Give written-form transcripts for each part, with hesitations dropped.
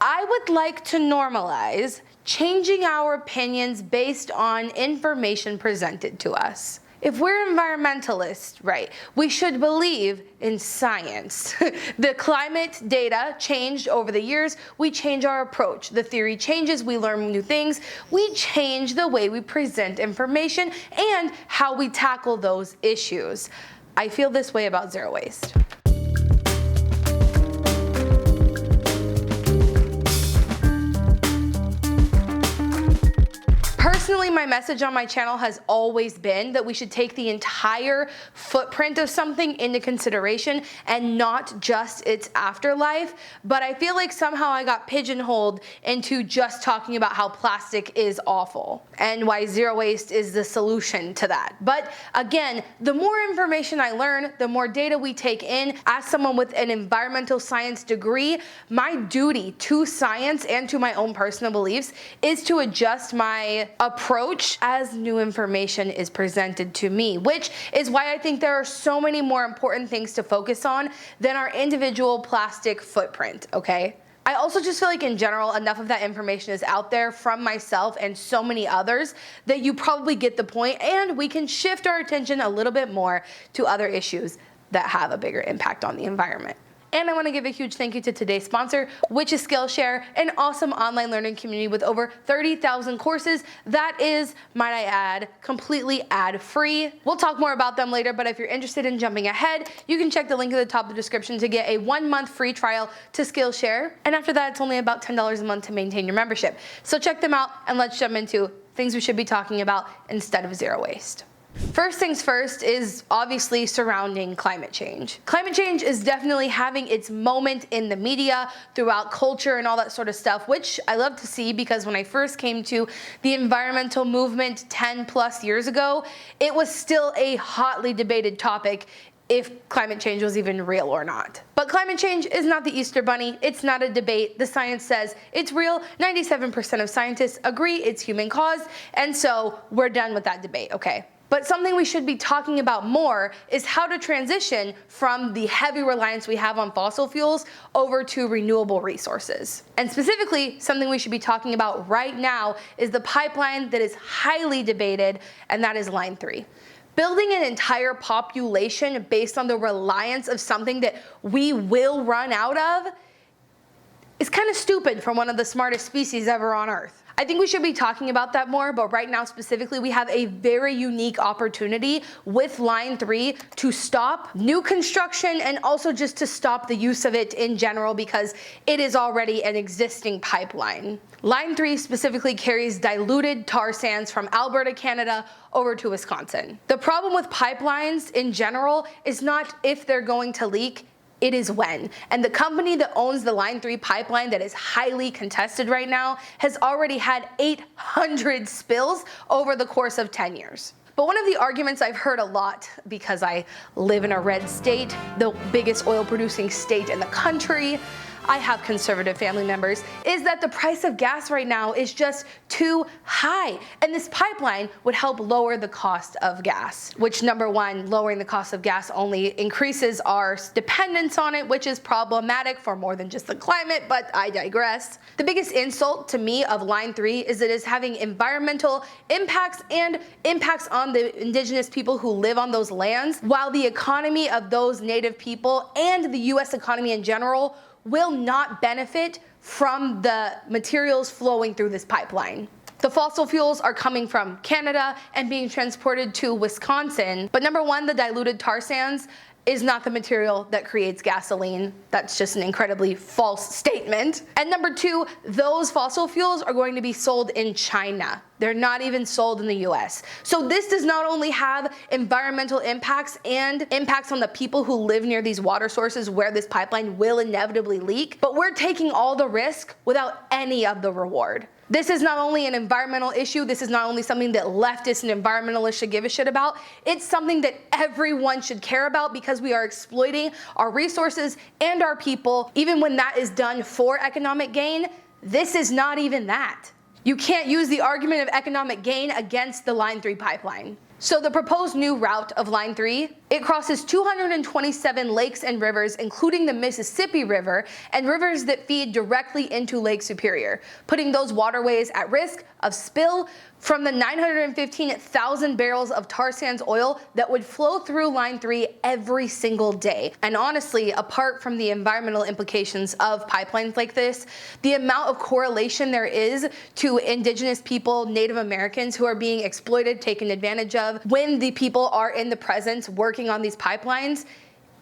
I would like to normalize changing our opinions based on information presented to us. If we're environmentalists, right, we should believe in science. The climate data changed over the years. We change our approach. The theory changes. We learn new things. We change the way we present information and how we tackle those issues. I feel this way about zero waste. Personally, my message on my channel has always been that we should take the entire footprint of something into consideration and not just its afterlife. But I feel like somehow I got pigeonholed into just talking about how plastic is awful and why zero waste is the solution to that. But again, the more information I learn, the more data we take in. As someone with an environmental science degree, my duty to science and to my own personal beliefs is to adjust my approach as new information is presented to me, which is why I think there are so many more important things to focus on than our individual plastic footprint, okay? I also just feel like in general, enough of that information is out there from myself and so many others that you probably get the point, and we can shift our attention a little bit more to other issues that have a bigger impact on the environment. And I want to give a huge thank you to today's sponsor, which is Skillshare, an awesome online learning community with over 30,000 courses that is, might I add, completely ad-free. We'll talk more about them later, but if you're interested in jumping ahead, you can check the link at the top of the description to get a 1-month free trial to Skillshare. And after that, it's only about $10 a month to maintain your membership. So check them out and let's jump into things we should be talking about instead of zero waste. First things first is obviously surrounding climate change. Climate change is definitely having its moment in the media, throughout culture and all that sort of stuff, which I love to see because when I first came to the environmental movement 10 plus years ago, it was still a hotly debated topic if climate change was even real or not. But climate change is not the Easter Bunny. It's not a debate. The science says it's real. 97% of scientists agree it's human caused, and so we're done with that debate, okay? But something we should be talking about more is how to transition from the heavy reliance we have on fossil fuels over to renewable resources. And specifically, something we should be talking about right now is the pipeline that is highly debated, and that is Line 3. Building an entire population based on the reliance of something that we will run out of is kind of stupid for one of the smartest species ever on Earth. I think we should be talking about that more, but right now specifically we have a very unique opportunity with Line 3 to stop new construction and also just to stop the use of it in general because it is already an existing pipeline. Line 3 specifically carries diluted tar sands from Alberta, Canada over to Wisconsin. The problem with pipelines in general is not if they're going to leak, it is when. And the company that owns the Line 3 pipeline that is highly contested right now has already had 800 spills over the course of 10 years. But one of the arguments I've heard a lot, because I live in a red state, the biggest oil producing state in the country, I have conservative family members, is that the price of gas right now is just too high. And this pipeline would help lower the cost of gas, which number one, lowering the cost of gas only increases our dependence on it, which is problematic for more than just the climate, but I digress. The biggest insult to me of Line 3 is that it is having environmental impacts and impacts on the indigenous people who live on those lands, while the economy of those native people and the US economy in general will not benefit from the materials flowing through this pipeline. The fossil fuels are coming from Canada and being transported to Wisconsin, but number one, the diluted tar sands is not the material that creates gasoline. That's just an incredibly false statement. And number two, those fossil fuels are going to be sold in China. They're not even sold in the US. So this does not only have environmental impacts and impacts on the people who live near these water sources where this pipeline will inevitably leak, but we're taking all the risk without any of the reward. This is not only an environmental issue, this is not only something that leftists and environmentalists should give a shit about, it's something that everyone should care about because we are exploiting our resources and our people, even when that is done for economic gain. This is not even that. You can't use the argument of economic gain against the Line 3 pipeline. So the proposed new route of Line 3 It crosses 227 lakes and rivers, including the Mississippi River, and rivers that feed directly into Lake Superior, putting those waterways at risk of spill from the 915,000 barrels of tar sands oil that would flow through Line 3 every single day. And honestly, apart from the environmental implications of pipelines like this, the amount of correlation there is to indigenous people, Native Americans who are being exploited, taken advantage of, when the people are in the presence working on these pipelines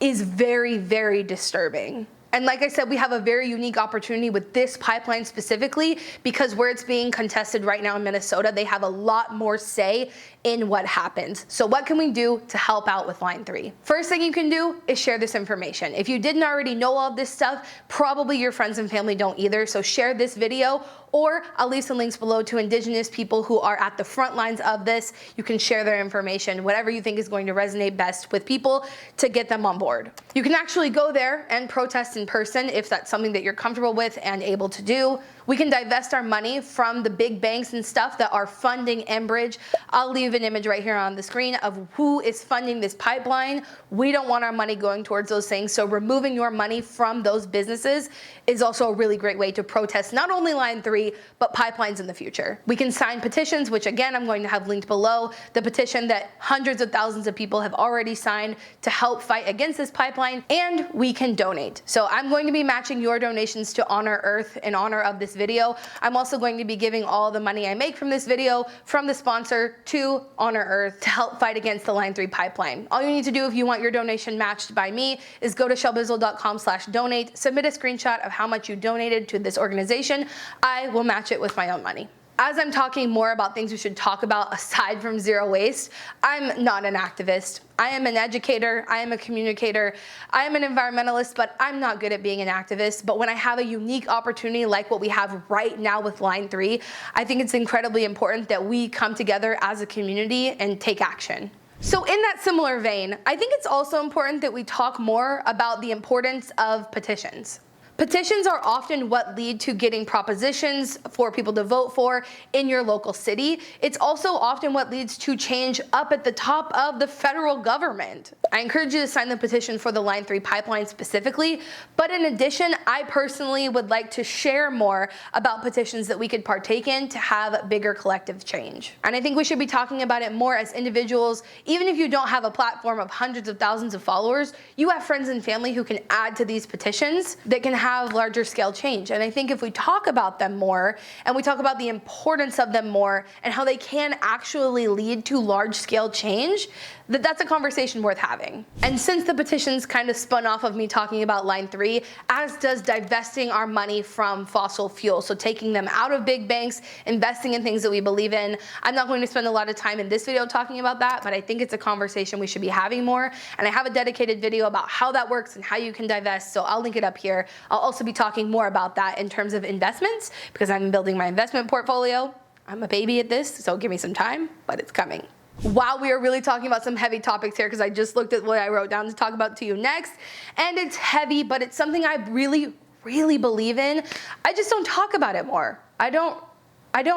is very, very disturbing. And like I said, we have a very unique opportunity with this pipeline specifically because where it's being contested right now in Minnesota, they have a lot more say in what happens. So what can we do to help out with Line 3? First thing you can do is share this information. If you didn't already know all of this stuff, probably your friends and family don't either. So share this video, or I'll leave some links below to indigenous people who are at the front lines of this. You can share their information, whatever you think is going to resonate best with people to get them on board. You can actually go there and protest in person if that's something that you're comfortable with and able to do. We can divest our money from the big banks and stuff that are funding Enbridge. I'll leave an image right here on the screen of who is funding this pipeline. We don't want our money going towards those things, so removing your money from those businesses is also a really great way to protest not only Line 3, but pipelines in the future. We can sign petitions, which again, I'm going to have linked below, the petition that hundreds of thousands of people have already signed to help fight against this pipeline, and we can donate. So I'm going to be matching your donations to Honor Earth in honor of this video. I'm also going to be giving all the money I make from this video from the sponsor to Honor Earth to help fight against the Line 3 pipeline. All you need to do if you want your donation matched by me is go to shelbizleee.com/donate, submit a screenshot of how much you donated to this organization. I will match it with my own money. As I'm talking more about things we should talk about aside from zero waste, I'm not an activist. I am an educator, I am a communicator, I am an environmentalist, but I'm not good at being an activist. But when I have a unique opportunity like what we have right now with Line 3, I think it's incredibly important that we come together as a community and take action. So in that similar vein, I think it's also important that we talk more about the importance of petitions. Petitions are often what lead to getting propositions for people to vote for in your local city. It's also often what leads to change up at the top of the federal government. I encourage you to sign the petition for the Line 3 pipeline specifically, but in addition, I personally would like to share more about petitions that we could partake in to have bigger collective change. And I think we should be talking about it more as individuals. Even if you don't have a platform of hundreds of thousands of followers, you have friends and family who can add to these petitions that can have larger scale change. And I think if we talk about them more and we talk about the importance of them more and how they can actually lead to large scale change, that's a conversation worth having. And since the petitions kind of spun off of me talking about Line 3, as does divesting our money from fossil fuels, so taking them out of big banks, investing in things that we believe in. I'm not going to spend a lot of time in this video talking about that, but I think it's a conversation we should be having more. And I have a dedicated video about how that works and how you can divest, so I'll link it up here. I'll also be talking more about that in terms of investments because I'm building my investment portfolio. I'm a baby at this, so give me some time, but it's coming. Wow, we are really talking about some heavy topics here because I just looked at what I wrote down to talk about to you next. And it's heavy, but it's something I really, really believe in. I just don't talk about it more. I don't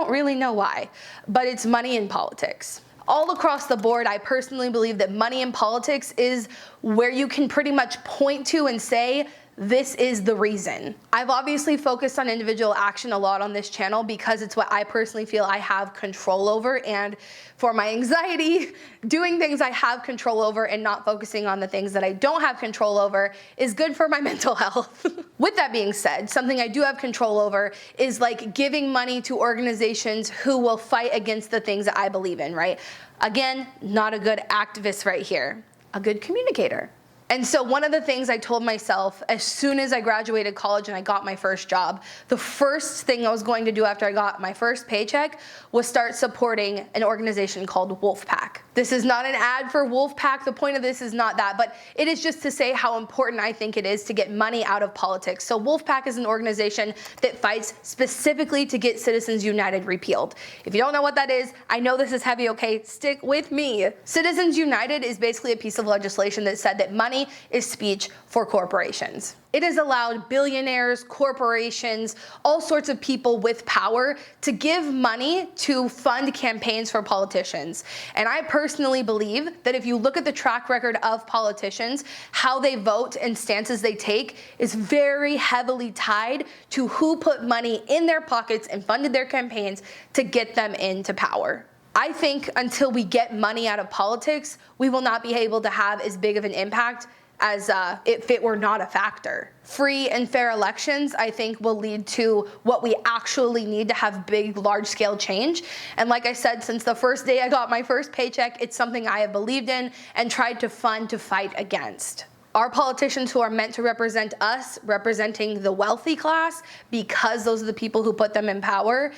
really know why, but it's money in politics. All across the board, I personally believe that money in politics is where you can pretty much point to and say, this is the reason. I've obviously focused on individual action a lot on this channel because it's what I personally feel I have control over, and for my anxiety, doing things I have control over and not focusing on the things that I don't have control over is good for my mental health. With that being said, something I do have control over is like giving money to organizations who will fight against the things that I believe in, right? Again, not a good activist right here, a good communicator. And so one of the things I told myself as soon as I graduated college and I got my first job, the first thing I was going to do after I got my first paycheck was start supporting an organization called Wolfpack. This is not an ad for Wolfpack. The point of this is not that, but it is just to say how important I think it is to get money out of politics. So Wolfpack is an organization that fights specifically to get Citizens United repealed. If you don't know what that is, I know this is heavy, okay? Stick with me. Citizens United is basically a piece of legislation that said that money is speech for corporations. It has allowed billionaires, corporations, all sorts of people with power to give money to fund campaigns for politicians. And I personally believe that if you look at the track record of politicians, how they vote and stances they take is very heavily tied to who put money in their pockets and funded their campaigns to get them into power. I think until we get money out of politics, we will not be able to have as big of an impact as if it were not a factor. Free and fair elections, I think, will lead to what we actually need to have big, large-scale change. And like I said, since the first day I got my first paycheck, it's something I have believed in and tried to fund to fight against. Our politicians who are meant to represent us, representing the wealthy class, because those are the people who put them in power,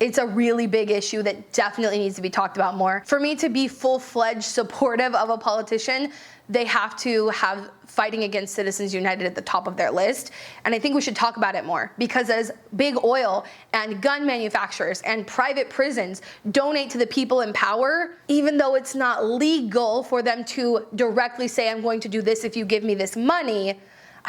it's a really big issue that definitely needs to be talked about more. For me to be full-fledged supportive of a politician, they have to have fighting against Citizens United at the top of their list. And I think we should talk about it more, because as big oil and gun manufacturers and private prisons donate to the people in power, even though it's not legal for them to directly say, I'm going to do this if you give me this money,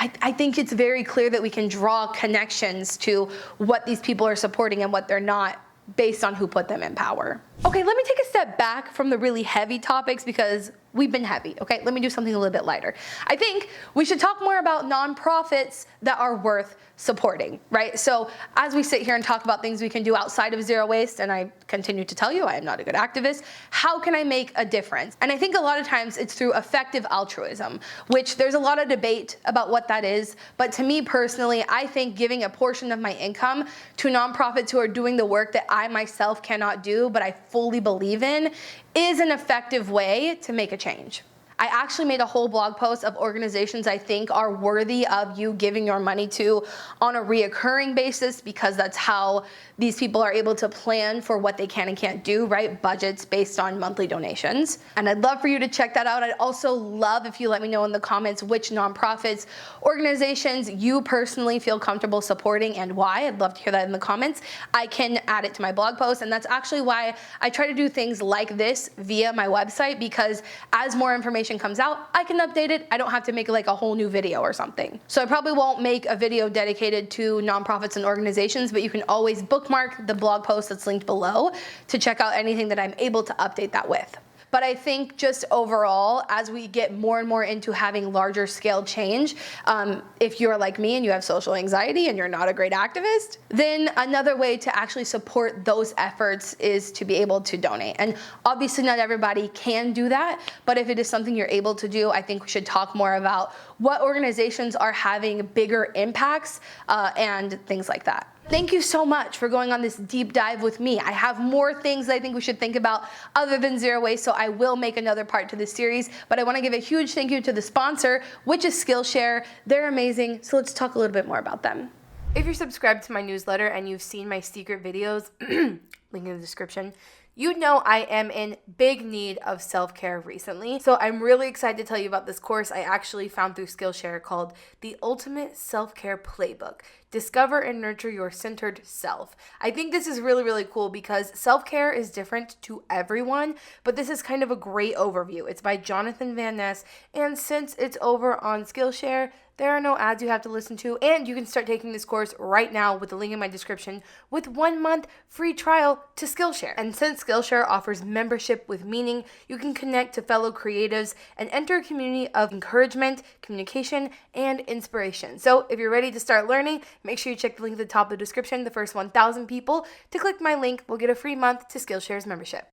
I think it's very clear that we can draw connections to what these people are supporting and what they're not, based on who put them in power. Okay, let me take a step back from the really heavy topics because we've been heavy, okay? Let me do something a little bit lighter. I think we should talk more about nonprofits that are worth supporting, right? So as we sit here and talk about things we can do outside of zero waste, and I continue to tell you I am not a good activist, how can I make a difference? And I think a lot of times it's through effective altruism, which there's a lot of debate about what that is. But to me personally, I think giving a portion of my income to nonprofits who are doing the work that I myself cannot do, but I fully believe in, is an effective way to make a change. I actually made a whole blog post of organizations I think are worthy of you giving your money to on a reoccurring basis, because that's how these people are able to plan for what they can and can't do, right? Budgets based on monthly donations. And I'd love for you to check that out. I'd also love if you let me know in the comments which nonprofits, organizations you personally feel comfortable supporting and why. I'd love to hear that in the comments. I can add it to my blog post, and that's actually why I try to do things like this via my website, because as more information comes out, I can update it. I don't have to make like a whole new video or something. So I probably won't make a video dedicated to nonprofits and organizations, but you can always bookmark the blog post that's linked below to check out anything that I'm able to update that with. But I think just overall, as we get more and more into having larger scale change, if you're like me and you have social anxiety and you're not a great activist, then another way to actually support those efforts is to be able to donate. And obviously not everybody can do that, but if it is something you're able to do, I think we should talk more about what organizations are having bigger impacts and things like that. Thank you so much for going on this deep dive with me. I have more things I think we should think about other than zero waste, so I will make another part to this series, but I want to give a huge thank you to the sponsor, which is Skillshare. They're amazing, so let's talk a little bit more about them. If you're subscribed to my newsletter and you've seen my secret videos, link in the description, you know I am in big need of self-care recently. So I'm really excited to tell you about this course I actually found through Skillshare called The Ultimate Self-Care Playbook. Discover and nurture your centered self. I think this is really, really cool because self-care is different to everyone, but this is kind of a great overview. It's by Jonathan Van Ness, and since it's over on Skillshare, there are no ads you have to listen to, and you can start taking this course right now with the link in my description with 1 month free trial to Skillshare. And since Skillshare offers membership with meaning, you can connect to fellow creatives and enter a community of encouragement, communication, and inspiration. So if you're ready to start learning, make sure you check the link at the top of the description. The first 1,000 people to click my link will get a free month to Skillshare's membership.